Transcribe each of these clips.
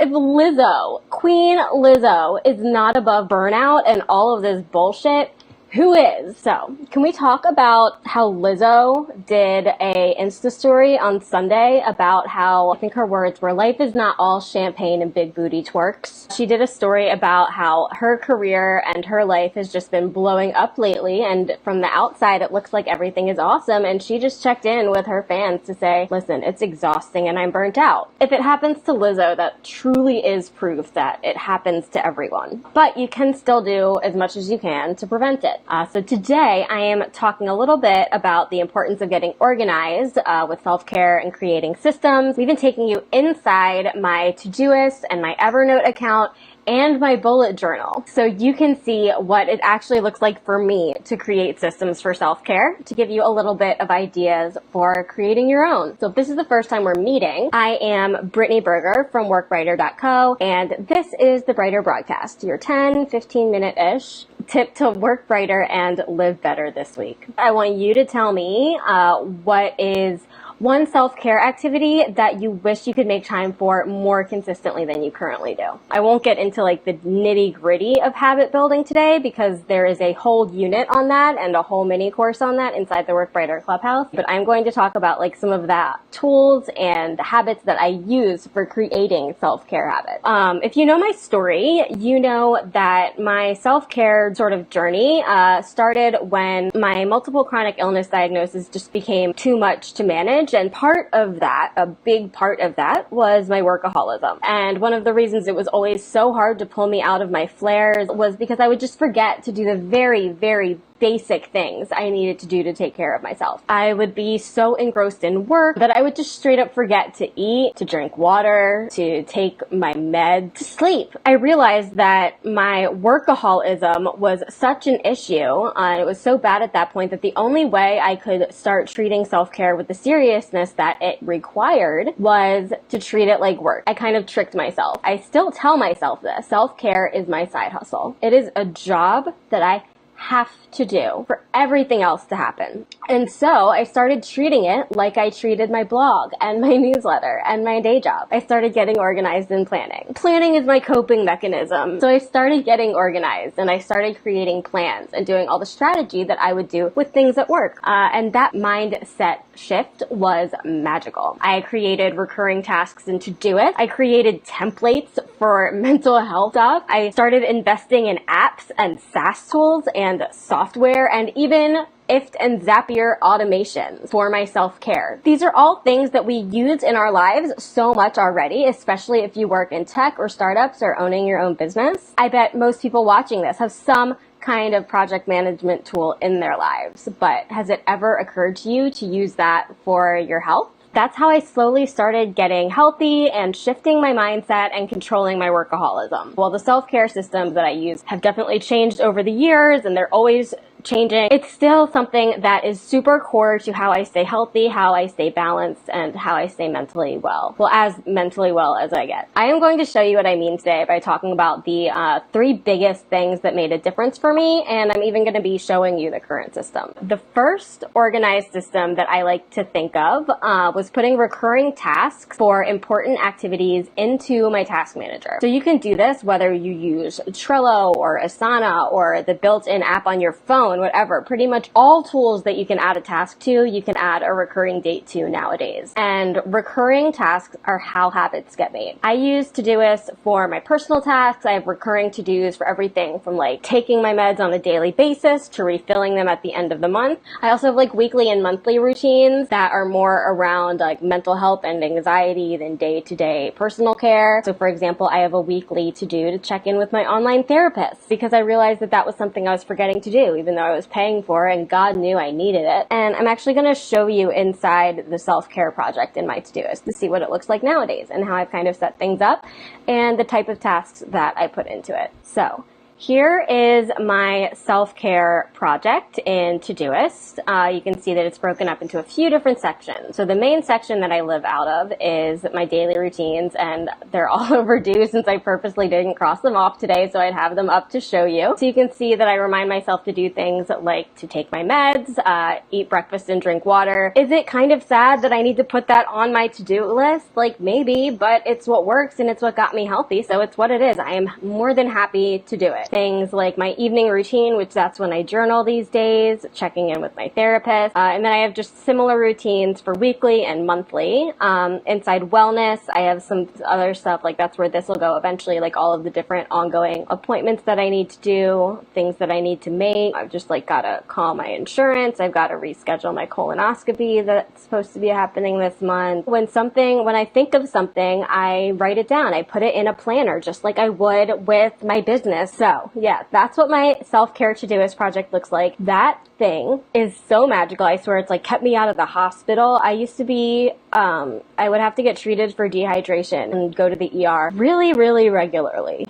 If Lizzo, Queen Lizzo, is not above burnout and all of this bullshit, who is? So, can we talk about how Lizzo did a Insta story on Sunday about how, I think her words were, life is not all champagne and big booty twerks. She did a story about how her career and her life has just been blowing up lately, and from the outside it looks like everything is awesome, and she just checked in with her fans to say, listen, it's exhausting and I'm burnt out. If it happens to Lizzo, that truly is proof that it happens to everyone. But you can still do as much as you can to prevent it. So today I am talking a little bit about the importance of getting organized with self-care and creating systems. We've been taking you inside my Todoist and my Evernote account and my bullet journal, so you can see what it actually looks like for me to create systems for self-care, to give you a little bit of ideas for creating your own. So if this is the first time we're meeting, I am Brittany Berger from workbrighter.co, and this is the Brighter Broadcast, your 10-15 minute-ish tip to work brighter and live better this week. I want you to tell me what is one self-care activity that you wish you could make time for more consistently than you currently do. I won't get into like the nitty-gritty of habit building today because there is a whole unit on that and a whole mini course on that inside the Work Brighter Clubhouse, but I'm going to talk about like some of the tools and habits that I use for creating self-care habits. If you know my story, you know that my self-care sort of journey started when my multiple chronic illness diagnosis just became too much to manage. And part of that, a big part of that, was my workaholism. And one of the reasons it was always so hard to pull me out of my flares was because I would just forget to do the very, very basic things I needed to do to take care of myself. I would be so engrossed in work that I would just straight up forget to eat, to drink water, to take my meds, to sleep. I realized that my workaholism was such an issue, and it was so bad at that point that the only way I could start treating self-care with the seriousness that it required was to treat it like work. I kind of tricked myself. I still tell myself this. Self-care is my side hustle. It is a job that I have to do for everything else to happen. And so I started treating it like I treated my blog and my newsletter and my day job. I started getting organized and planning. Planning is my coping mechanism. So I started getting organized and I started creating plans and doing all the strategy that I would do with things at work. And that mindset shift was magical. I created recurring tasks in Todoist. I created templates for mental health stuff. I started investing in apps and SaaS tools and software and even IFT and Zapier automations for my self-care. These are all things that we use in our lives so much already, especially if you work in tech or startups or owning your own business. I bet most people watching this have some kind of project management tool in their lives, but has it ever occurred to you to use that for your health? That's how I slowly started getting healthy and shifting my mindset and controlling my workaholism. Well, the self-care systems that I use have definitely changed over the years, and they're always changing. It's still something that is super core to how I stay healthy, how I stay balanced, and how I stay mentally well. Well, as mentally well as I get. I am going to show you what I mean today by talking about the 3 biggest things that made a difference for me, and I'm even going to be showing you the current system. The first organized system that I like to think of was putting recurring tasks for important activities into my task manager. So you can do this whether you use Trello or Asana or the built-in app on your phone, whatever. Pretty much all tools that you can add a task to, you can add a recurring date to nowadays. And recurring tasks are how habits get made. I use Todoist for my personal tasks. I have recurring to-dos for everything from like taking my meds on a daily basis to refilling them at the end of the month. I also have like weekly and monthly routines that are more around like mental health and anxiety than day-to-day personal care. So for example, I have a weekly to-do to check in with my online therapist because I realized that that was something I was forgetting to do, even though I was paying for it and God knew I needed it. And I'm actually going to show you inside the self-care project in my Todoist to see what it looks like nowadays and how I've kind of set things up and the type of tasks that I put into it. So Here is my self-care project in Todoist. You can see that it's broken up into a few different sections. So the main section that I live out of is my daily routines, and they're all overdue since I purposely didn't cross them off today, so I'd have them up to show you. So you can see that I remind myself to do things like to take my meds, eat breakfast and drink water. Is it kind of sad that I need to put that on my to-do list? Like, maybe, but it's what works and it's what got me healthy, so it's what it is. I am more than happy to do it. Things like my evening routine, which that's when I journal these days, checking in with my therapist, and then I have just similar routines for weekly and monthly. Inside wellness, I have some other stuff, like that's where this will go eventually, like all of the different ongoing appointments that I need to do, things that I need to make. I've just like gotta call my insurance. I've got to reschedule my colonoscopy that's supposed to be happening this month. When I think of something, I write it down. I put it in a planner, just like I would with my business. So yeah, that's what my self-care Todoist project looks like. That thing is so magical. I swear, it's like kept me out of the hospital. I used to be, I would have to get treated for dehydration and go to the ER really, really regularly,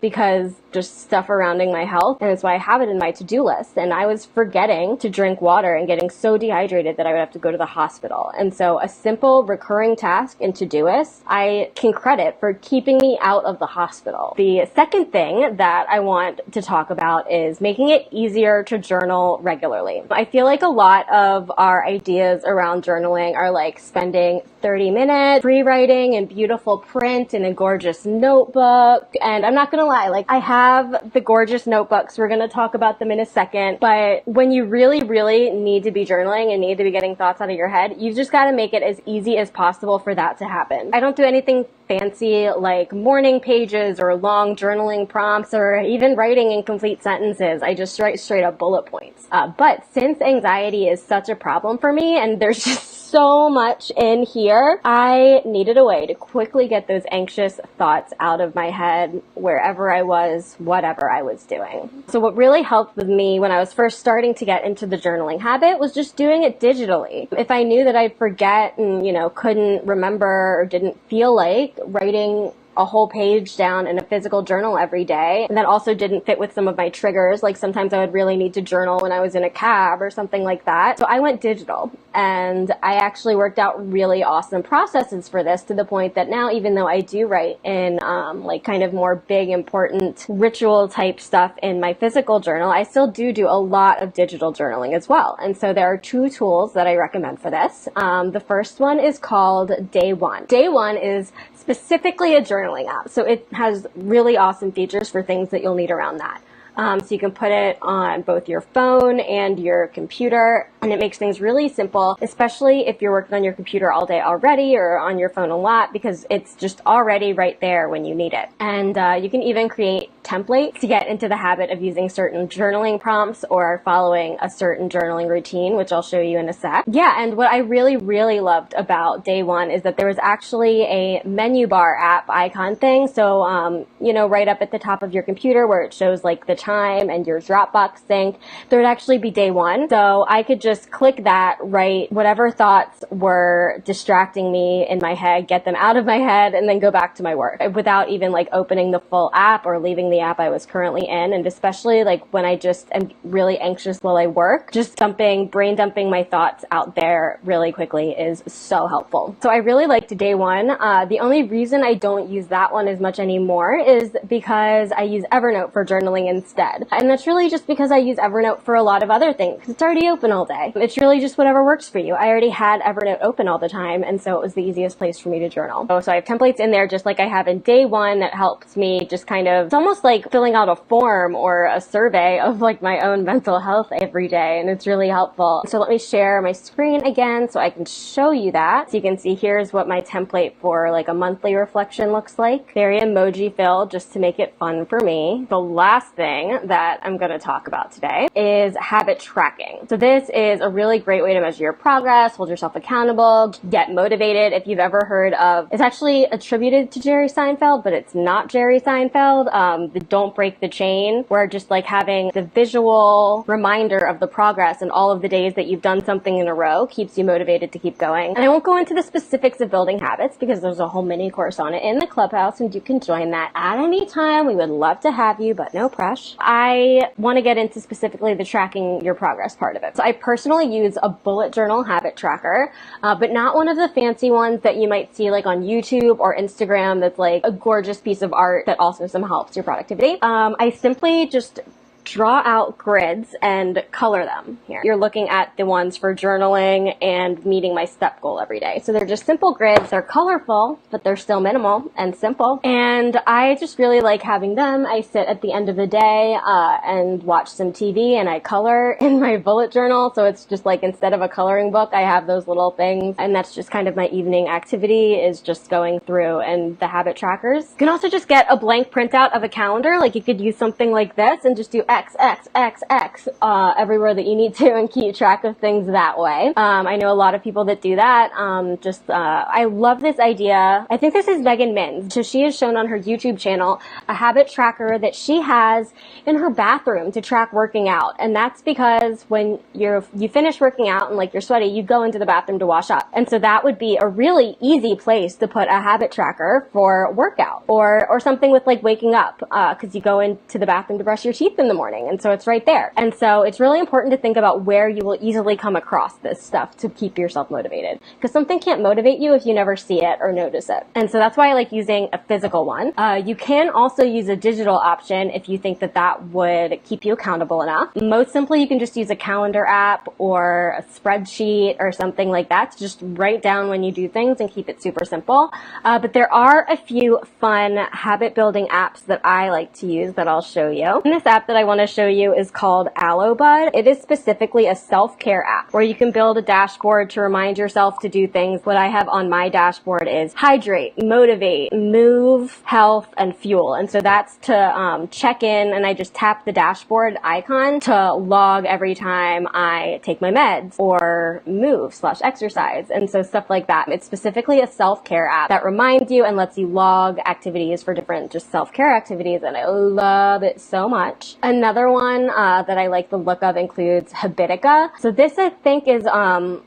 because just stuff surrounding my health, and that's why I have it in my to-do list. And I was forgetting to drink water and getting so dehydrated that I would have to go to the hospital. And so a simple recurring task in Todoist, I can credit for keeping me out of the hospital. The second thing that I want to talk about is making it easier to journal regularly. I feel like a lot of our ideas around journaling are like spending 30 minutes free writing in beautiful print in a gorgeous notebook. And I'm not gonna lie, like I have the gorgeous notebooks. We're gonna talk about them in a second. But when you really, really need to be journaling and need to be getting thoughts out of your head, you just gotta make it as easy as possible for that to happen. I don't do anything fancy like morning pages or long journaling prompts or even writing incomplete sentences. I just write straight up bullet points. But since anxiety is such a problem for me and there's just so much in here, I needed a way to quickly get those anxious thoughts out of my head wherever I was, whatever I was doing. So what really helped with me when I was first starting to get into the journaling habit was just doing it digitally. If I knew that I'd forget and, couldn't remember or didn't feel like writing a whole page down in a physical journal every day, and that also didn't fit with some of my triggers. Like sometimes I would really need to journal when I was in a cab or something like that. So I went digital, and I actually worked out really awesome processes for this, to the point that now, even though I do write in like kind of more big, important ritual type stuff in my physical journal, I still do a lot of digital journaling as well. And so there are two tools that I recommend for this. The first one is called DayOne. DayOne is specifically a journaling app. So it has really awesome features for things that you'll need around that. So you can put it on both your phone and your computer, and it makes things really simple, especially if you're working on your computer all day already or on your phone a lot, because it's just already right there when you need it. And you can even create templates to get into the habit of using certain journaling prompts or following a certain journaling routine, which I'll show you in a sec. Yeah, and what I really, really loved about DayOne is that there was actually a menu bar app icon thing. So, right up at the top of your computer where it shows like the time and your Dropbox sync, there would actually be DayOne. So I could just click that, write whatever thoughts were distracting me in my head, get them out of my head, and then go back to my work without even like opening the full app or leaving the app I was currently in. And especially like when I just am really anxious while I work, just brain dumping my thoughts out there really quickly is so helpful. So I really liked DayOne. The only reason I don't use that one as much anymore is because I use Evernote for journaling instead. And that's really just because I use Evernote for a lot of other things, because it's already open all day. It's really just whatever works for you. I already had Evernote open all the time, and so it was the easiest place for me to journal. So I have templates in there just like I have in DayOne that helps me just kind of, it's almost like filling out a form or a survey of like my own mental health every day, and it's really helpful. So let me share my screen again so I can show you that. So you can see here's what my template for like a monthly reflection looks like. Very emoji filled, just to make it fun for me. The last thing thing that I'm going to talk about today is habit tracking. So this is a really great way to measure your progress, hold yourself accountable, get motivated. If you've ever heard of, it's actually attributed to Jerry Seinfeld, but it's not Jerry Seinfeld, the Don't Break the Chain, where just like having the visual reminder of the progress and all of the days that you've done something in a row keeps you motivated to keep going. And I won't go into the specifics of building habits because there's a whole mini course on it in the Clubhouse, and you can join that at any time. We would love to have you, but no pressure. I want to get into specifically the tracking your progress part of it. So I personally use a bullet journal habit tracker, but not one of the fancy ones that you might see like on YouTube or Instagram that's like a gorgeous piece of art that also somehow helps your productivity. I simply just draw out grids and color them here. You're looking at the ones for journaling and meeting my step goal every day. So they're just simple grids. They're colorful, but they're still minimal and simple. And I just really like having them. I sit at the end of the day and watch some TV and I color in my bullet journal. So it's just like instead of a coloring book, I have those little things. And that's just kind of my evening activity, is just going through. And the habit trackers, you can also just get a blank printout of a calendar. Like you could use something like this and just do X, X, X, X, everywhere that you need to and keep track of things that way. I know a lot of people that do that. I love this idea. I think this is Megan Mins. So she has shown on her YouTube channel a habit tracker that she has in her bathroom to track working out. And that's because when you finish working out and like you're sweaty, you go into the bathroom to wash up. And so that would be a really easy place to put a habit tracker for workout, or something with like waking up, because you go into the bathroom to brush your teeth in the morning. And so it's right there. And so it's really important to think about where you will easily come across this stuff to keep yourself motivated, because something can't motivate you if you never see it or notice it. And so that's why I like using a physical one. You can also use a digital option if you think that that would keep you accountable enough. Most simply, you can just use a calendar app or a spreadsheet or something like that to just write down when you do things and keep it super simple. But there are a few fun habit building apps that I like to use that I'll show you. And this app that I want to show you is called Aloe Bud. It is specifically a self-care app where you can build a dashboard to remind yourself to do things. What I have on my dashboard is hydrate, motivate, move, health, and fuel. And so that's to check in, and I just tap the dashboard icon to log every time I take my meds or move/exercise. And so stuff like that. It's specifically a self-care app that reminds you and lets you log activities for different just self-care activities, and I love it so much. Another one that I like the look of includes Habitica. So this I think is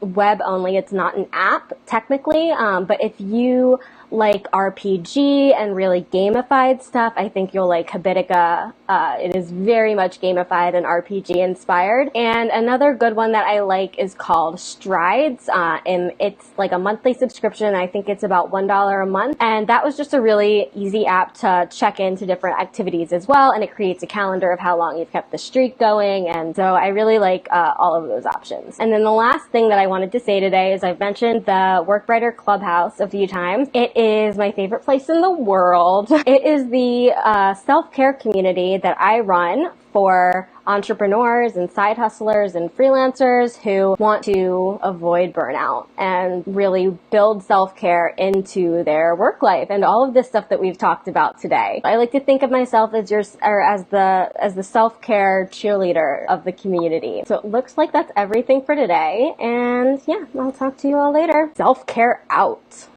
web only. It's not an app technically, but if you like RPG and really gamified stuff, I think you'll like Habitica. It is very much gamified and RPG inspired. And another good one that I like is called Strides, and it's like a monthly subscription. I think it's about $1 a month, and that was just a really easy app to check into different activities as well, and it creates a calendar of how long you've kept the streak going. And so I really like all of those options. And then the last thing that I wanted to say today is I've mentioned the Workbrighter Clubhouse a few times. It is my favorite place in the world. It is the self-care community that I run for entrepreneurs and side hustlers and freelancers who want to avoid burnout and really build self-care into their work life and all of this stuff that we've talked about today. I like to think of myself as the self-care cheerleader of the community. So it looks like that's everything for today, and yeah, I'll talk to you all later. Self-care out.